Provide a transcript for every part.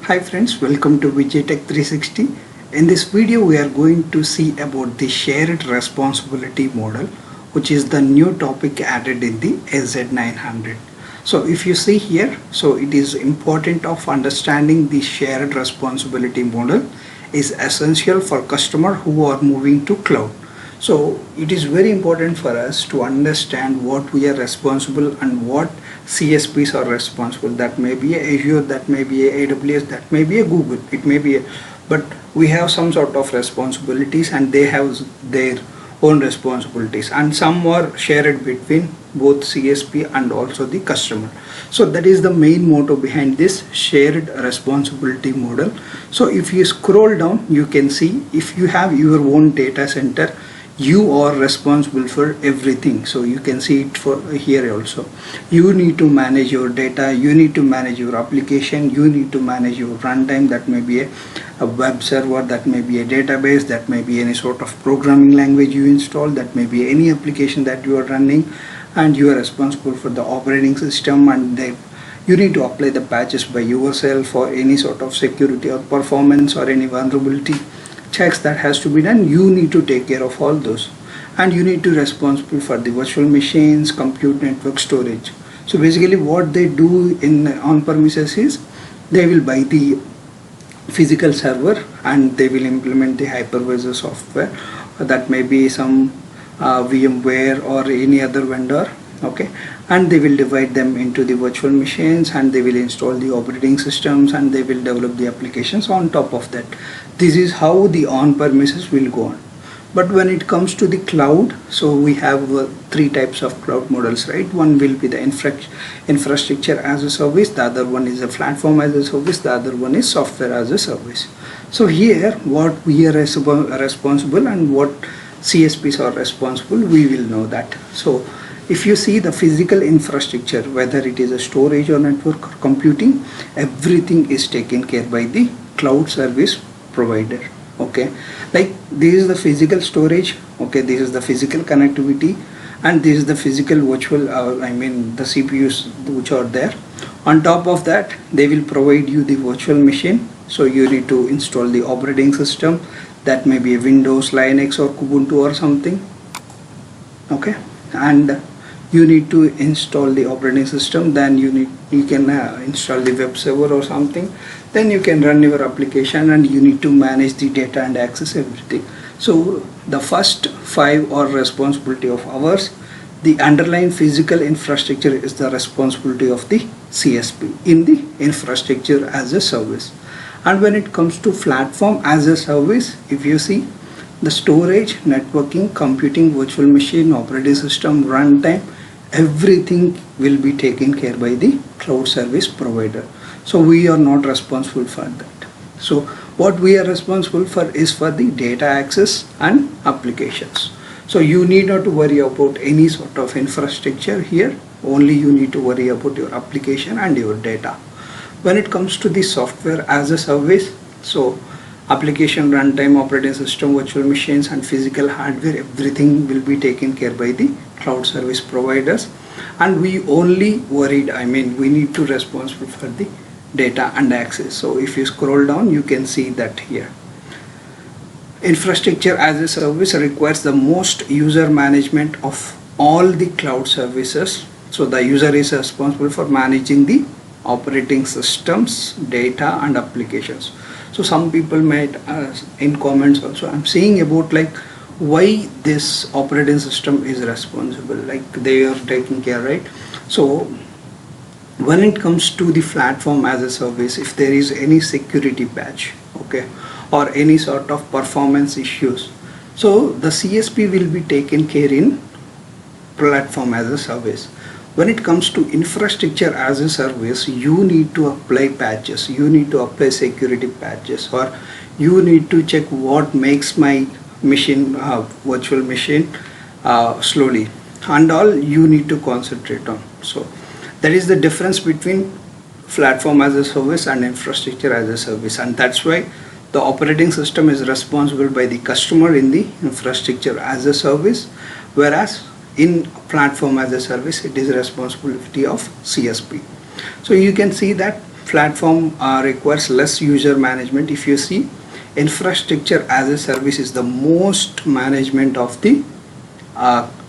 Hi friends, welcome to Vijaytech 360. In this video we are going to see about the shared responsibility model, which is the new topic added in the SZ900. So if you see here, so it is important of understanding the shared responsibility model is essential for customer who are moving to cloud. So it is very important for us to understand what we are responsible and what CSPs are responsible. That may be a Azure, that may be a AWS, that may be a Google, it may be a, but we have some sort of responsibilities and they have their own responsibilities, and some are shared between both CSP and also the customer. So that is the main motto behind this shared responsibility model. So if you scroll down, you can see if you have your own data center, you are responsible for everything. So you can see it for here also. You need to manage your data, you need to manage your application, you need to manage your runtime. That may be a web server, that may be a database, that may be any sort of programming language you install, that may be any application that you are running, and you are responsible for the operating system, and you need to apply the patches by yourself for any sort of security or performance or any vulnerability checks that has to be done. You need to take care of all those, and you need to be responsible for the virtual machines, compute network, storage. So basically what they do in on-premises is they will buy the physical server and they will implement the hypervisor software. That may be some VMware or any other vendor, okay, and they will divide them into the virtual machines and they will install the operating systems and they will develop the applications on top of that. This is how the on-premises will go on. But when it comes to the cloud, so we have three types of cloud models, right? One will be the infrastructure as a service, the other one is a platform as a service, the other one is software as a service. So here what we are responsible and what CSPs are responsible, we will know that. So if you see the physical infrastructure, whether it is a storage or network or computing, everything is taken care by the cloud service provider. Okay, like this is the physical storage, okay, this is the physical connectivity, and this is the physical virtual the CPUs which are there. On top of that, they will provide you the virtual machine, so you need to install the operating system. That may be a Windows, Linux or Ubuntu or something, okay, and you need to install the operating system. Then you can install the web server or something, then you can run your application, and you need to manage the data and access everything. So the first five are responsibility of ours. The underlying physical infrastructure is the responsibility of the CSP in the infrastructure as a service. And when it comes to platform as a service, if you see the storage, networking, computing, virtual machine, operating system, runtime, everything will be taken care by the cloud service provider. So we are not responsible for that. So what we are responsible for is for the data access and applications. So you need not to worry about any sort of infrastructure here, only you need to worry about your application and your data. When it comes to the software as a service, so application, runtime, operating system, virtual machines and physical hardware, everything will be taken care by the cloud service providers, and we only worried, we need to responsible for the data and access. So if you scroll down, you can see that here infrastructure as a service requires the most user management of all the cloud services. So the user is responsible for managing the operating systems, data and applications. So some people made in comments also, I'm saying about like why this operating system is responsible, like they are taking care, right? So when it comes to the platform as a service, if there is any security patch, okay, or any sort of performance issues, so the CSP will be taken care in platform as a service. When it comes to infrastructure as a service, you need to apply patches, you need to apply security patches, or you need to check what makes my machine, virtual machine slowly, and all you need to concentrate on. So that is the difference between platform as a service and infrastructure as a service, and that's why the operating system is responsible by the customer in the infrastructure as a service, whereas in platform as a service it is responsibility of CSP. So you can see that Platform requires less user management. If you see, infrastructure as a service is the most management of the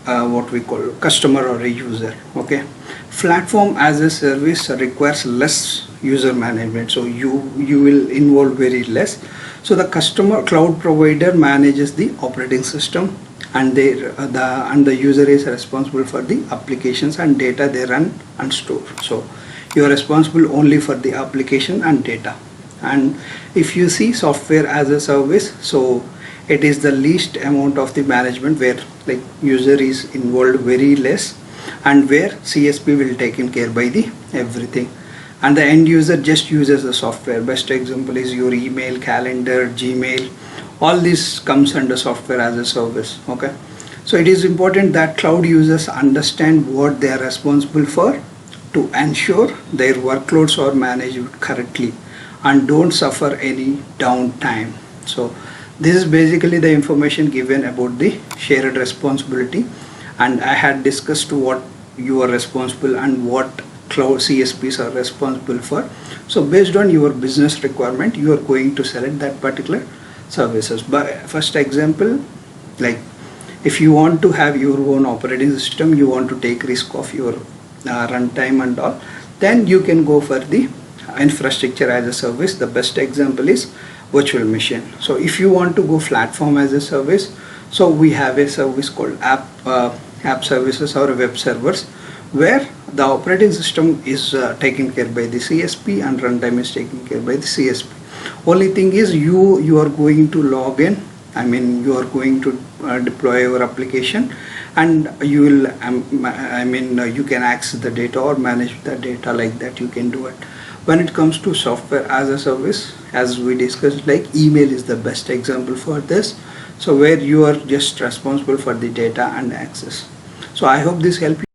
what we call customer or a user. Okay, platform as a service requires less user management, so you will involve very less. So the customer cloud provider manages the operating system, and the user is responsible for the applications and data they run and store. So you are responsible only for the application and data. And if you see software as a service, so it is the least amount of the management, where like user is involved very less, and where CSP will taken care by the everything, and the end user just uses the software. Best example is your email, calendar, Gmail, all this comes under software as a service. Okay, so it is important that cloud users understand what they are responsible for to ensure their workloads are managed correctly and don't suffer any downtime. So this is basically the information given about the shared responsibility, and I had discussed what you are responsible and what cloud CSPs are responsible for. So based on your business requirement, you are going to select that particular services. But first example, like if you want to have your own operating system, you want to take risk of your runtime and all, then you can go for the infrastructure as a service. The best example is virtual machine. So if you want to go platform as a service, so we have a service called app services or web servers, where the operating system is taken care by the CSP and runtime is taken care by the CSP. Only thing is you are going to log in, I mean you are going to deploy your application, and you will you can access the data or manage the data, like that you can do it. When it comes to software as a service, as we discussed, like email is the best example for this, so where you are just responsible for the data and access. So I hope this helped you.